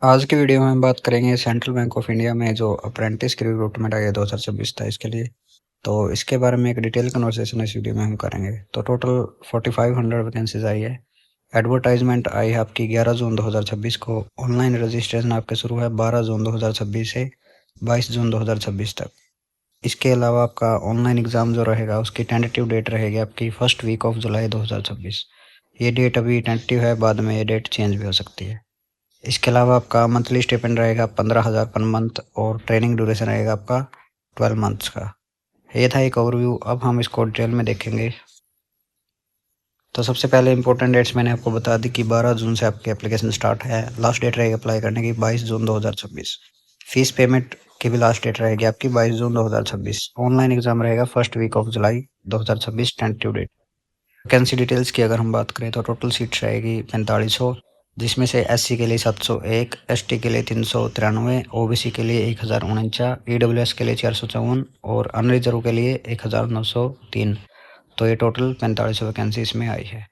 आज की वीडियो में हम बात करेंगे सेंट्रल बैंक ऑफ इंडिया में जो अप्रेंटिस की रिक्रूटमेंट आई है 2026 था इसके लिए। तो इसके बारे में एक डिटेल कन्वर्सेशन इस वीडियो में हम करेंगे। तो टोटल 4500 वैकेंसीज आई है। एडवर्टाइजमेंट आई है आपकी 11 जून 2026 को। ऑनलाइन रजिस्ट्रेशन आपके शुरू है 12 जून 2026 से 22 जून 2026 तक। इसके अलावा आपका ऑनलाइन एग्ज़ाम जो रहेगा उसकी टेंटेटिव डेट रहेगी आपकी फर्स्ट वीक ऑफ जुलाई 2026। ये डेट अभी टेंटेटिव है, बाद में ये डेट चेंज भी हो सकती है। इसके अलावा आपका मंथली स्टिपेंड रहेगा 15,000 पर मंथ और ट्रेनिंग ड्यूरेशन रहेगा आपका 12 मंथ्स का। ये था एक ओवरव्यू। अब हम इसको डिटेल में देखेंगे। तो सबसे पहले इंपॉर्टेंट डेट्स मैंने आपको बता दी कि 12 जून से आपकी एप्लीकेशन स्टार्ट है। लास्ट डेट रहेगी अप्लाई करने की 22 जून 2026। फीस पेमेंट की भी लास्ट डेट रहेगी आपकी 22 जून 2026। ऑनलाइन एग्जाम रहेगा first week of July 2026 tentative date. Vacancy details की अगर हम बात करें तो टोटल सीट्स रहेगी 4500, जिसमें से एससी के लिए 701, एसटी के लिए 393, ओबीसी के लिए 1049, ईडब्ल्यूएस के लिए 454 और अनरिजर्व के लिए 1903। तो ये टोटल 4500 वैकेंसी इसमें आई है।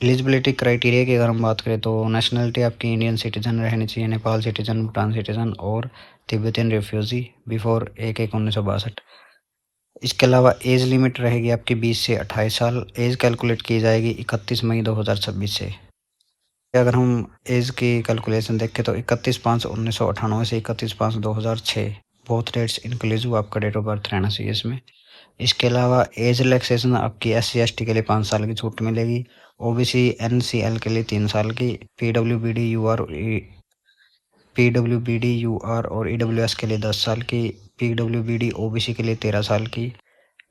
एलिजिबिलिटी क्राइटेरिया की अगर हम बात करें तो नेशनलिटी आपकी इंडियन सिटीजन रहनी चाहिए, नेपाल सिटीजन, भूटान सिटीजन और तिब्बतियन रिफ्यूजी बिफोर 1/1/1962। इसके अलावा एज लिमिट रहेगी आपकी 20 से 28 साल। एज कैलकुलेट की जाएगी 31 मई 2026 से। अगर हम एज की कैलकुलेशन देखें तो 31/5/1998 से 31/5/2006 बोथ डेट्स इंक्लूसिव आपका डेट ऑफ बर्थ रहना चाहिए इसमें। इसके अलावा एज रिलैक्सेशन आपकी SC ST के लिए 5 साल की छूट मिलेगी, OBC NCL के लिए 3 साल की, PWBD UR और EWS के लिए 10 साल की, PWBD OBC के लिए 13 साल की,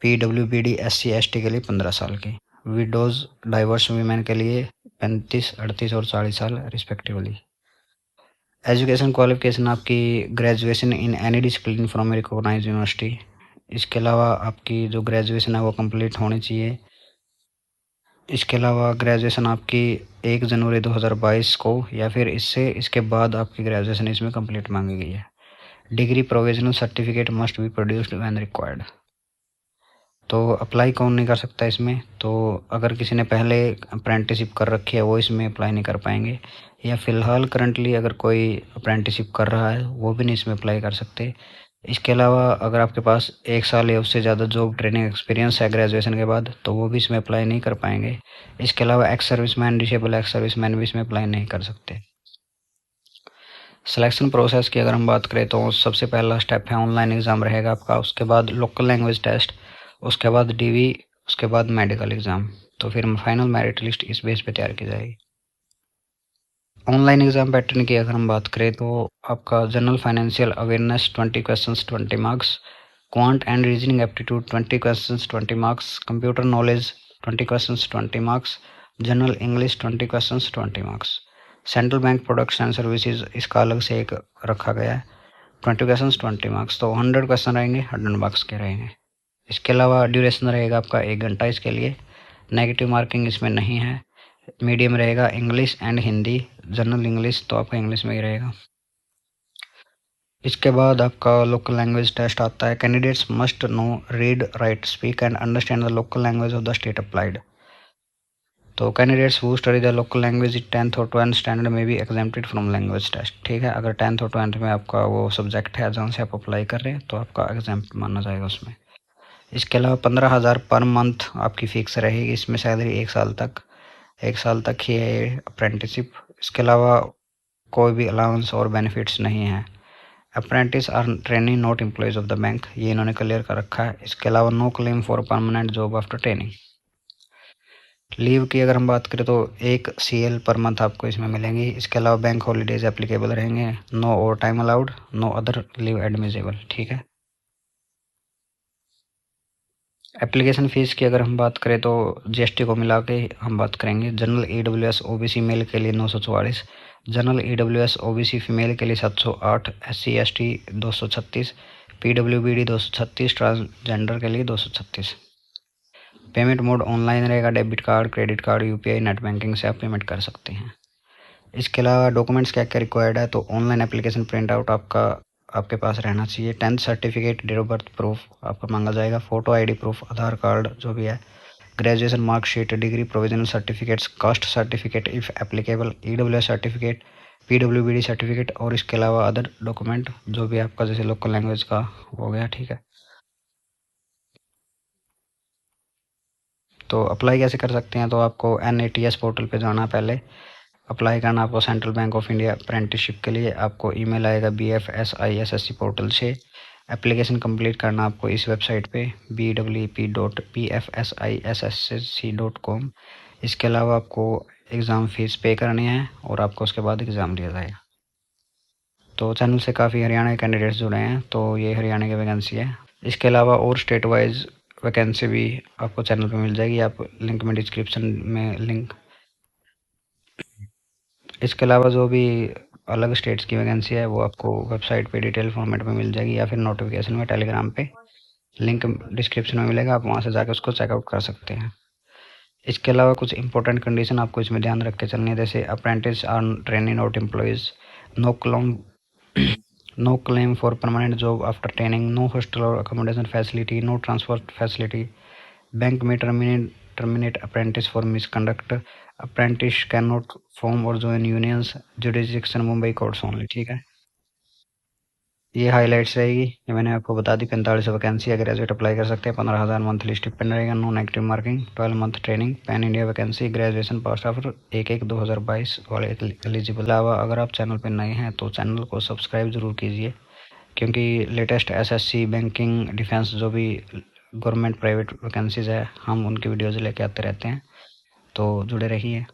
PWBD SC ST के लिए 15 साल की, विडोज डाइवर्स वीमेन के लिए 35, 38 और 40 साल रिस्पेक्टिवली। एजुकेशन क्वालिफिकेशन आपकी graduation in any discipline from recognised university. इसके अलावा आपकी जो ग्रेजुएशन है वो कंप्लीट होनी चाहिए। इसके अलावा ग्रेजुएशन आपकी 1 जनवरी 2022 को या फिर इसके बाद आपकी ग्रेजुएशन इसमें कंप्लीट मांगी गई है। Degree provisional certificate must be produced when required. तो अप्लाई कौन नहीं कर सकता इसमें? तो अगर किसी ने पहले अप्रेंटिसिप कर रखी है वो इसमें अप्लाई नहीं कर पाएंगे, या फिलहाल करंटली अगर कोई अप्रेंटिसिप कर रहा है वो भी नहीं इसमें अप्लाई कर सकते। इसके अलावा अगर आपके पास 1 साल या उससे ज़्यादा जॉब ट्रेनिंग एक्सपीरियंस है ग्रेजुएशन के बाद तो वो भी इसमें अप्लाई नहीं कर पाएंगे। इसके अलावा ex serviceman, disable ex serviceman भी इसमें अप्लाई नहीं कर सकते। सिलेक्शन प्रोसेस की अगर हम बात करें तो सबसे पहला स्टेप है ऑनलाइन एग्ज़ाम रहेगा आपका, उसके बाद लोकल लैंग्वेज टेस्ट, उसके बाद DV, उसके बाद मेडिकल एग्ज़ाम। तो फिर फाइनल मेरिट लिस्ट इस बेस पे तैयार की जाएगी। ऑनलाइन एग्ज़ाम पैटर्न की अगर हम बात करें तो आपका general financial awareness 20 questions 20 marks, quant and reasoning aptitude 20 questions 20 marks, computer knowledge 20 questions 20 marks, general English 20 questions 20 marks. Central bank products and services इसका अलग से एक रखा गया है, 20 क्वेश्चंस 20 मार्क्स। तो 100 क्वेश्चन रहेंगे, 100 मार्क्स के रहेंगे। इसके अलावा ड्यूरेशन रहेगा आपका 1 घंटा इसके लिए। नेगेटिव मार्किंग इसमें नहीं है। मीडियम रहेगा English and Hindi, general English तो आपका इंग्लिश में ही रहेगा। इसके बाद आपका लोकल लैंग्वेज टेस्ट आता है। Candidates must know, read, write, speak and understand the local language of the state applied. तो candidates who study the local language in 10th और 12th स्टैंडर्ड में भी एग्जेम्प्टेड फ्रॉम लैंग्वेज टेस्ट। ठीक है, अगर 10th और 12th में आपका वो सब्जेक्ट है जहाँ से आप अप्लाई कर रहे हैं तो आपका एग्जाम्प्ट माना जाएगा उसमें। इसके अलावा 15,000 पर मंथ आपकी फिक्स रहेगी। इसमें सैलरी 1 साल तक ही है ये अप्रेंटिसिप। इसके अलावा कोई भी अलाउंस और बेनिफिट्स नहीं है। Apprentice are training not employees of the bank, ये इन्होंने क्लियर कर रखा है। इसके अलावा no claim for permanent job after training. Leave की अगर हम बात करें तो 1 CL पर मंथ आपको इसमें मिलेंगी। इसके अलावा बैंक हॉलीडेज एप्लीकेबल रहेंगे। No overtime allowed, no other leave admissible. ठीक है। एप्लीकेशन फ़ीस की अगर हम बात करें तो GST को मिला के हम बात करेंगे। जनरल EWS OBC मेल के लिए 944, जनरल EWS OBC फीमेल के लिए 708, SC ST 236, PWBD 236, ट्रांसजेंडर के लिए 236। पेमेंट मोड ऑनलाइन रहेगा। Debit card, credit card, UPI, net banking से आप पेमेंट कर सकते हैं। इसके अलावा डॉक्यूमेंट्स क्या क्या रिक्वायर्ड है तो ऑनलाइन एप्लीकेशन प्रिंट आउट आपके पास रहना चाहिए। 10th certificate, date of birth proof आपका मांगा जाएगा। Photo ID proof, Aadhaar card जो भी है, graduation marksheet, degree provisional certificates, caste certificate if applicable, EWS certificate, PWBD certificate और इसके अलावा अदर डॉक्यूमेंट जो भी आपका जैसे लोकल लैंग्वेज का हो गया, ठीक है। तो अप्लाई कैसे कर सकते हैं, तो आपको NATS पोर्टल पे जाना है। पहले अप्लाई करना आपको central bank of India apprenticeship के लिए। आपको ईमेल आएगा BFSISSC पोर्टल से। एप्लीकेशन कंप्लीट करना आपको इस वेबसाइट पे bwp.pfsissc.com। इसके अलावा आपको एग्ज़ाम फ़ीस पे करनी है और आपको उसके बाद एग्ज़ाम दिया जाएगा। तो चैनल से काफ़ी हरियाणा के कैंडिडेट्स जुड़े हैं, तो ये हरियाणा की वैकेंसी है। इसके अलावा और स्टेट वाइज वैकेंसी भी आपको चैनल पे मिल जाएगी, आप लिंक में डिस्क्रिप्शन में लिंक। इसके अलावा जो भी अलग स्टेट्स की वैकेंसी है वो आपको वेबसाइट पे डिटेल फॉर्मेट में मिल जाएगी या फिर नोटिफिकेशन में टेलीग्राम पे लिंक डिस्क्रिप्शन में मिलेगा, आप वहाँ से जाकर उसको चेकआउट कर सकते हैं। इसके अलावा कुछ इंपॉर्टेंट कंडीशन आपको इसमें ध्यान रख के चलनी है, जैसे apprentice are training not employees, no claim no claim for permanent job after training, no hostel और accommodation facility, no transport facility, bank में terminate apprentice for misconduct, apprentice can not form और join unions, jurisdiction Mumbai courts only, ठीक है। ये highlights रहेगी, ये मैंने आपको बता दी। 45 वैकेंसी है, ग्रेजुएट अप्लाई कर सकते हैं। 15,000 मंथली स्टिपेंड रहेगा, no negative marking, 12 month training, pan India vacancy, graduation pass after 1/1/2022 वाले एलिजिबल। अलावा अगर आप चैनल पर नए हैं तो चैनल को सब्सक्राइब जरूर कीजिए, क्योंकि लेटेस्ट SSC, बैंकिंग, डिफेंस जो भी गवर्नमेंट प्राइवेट वैकेंसीज़ है हम उनकी वीडियोज़ लेके आते रहते हैं, तो जुड़े रहिए।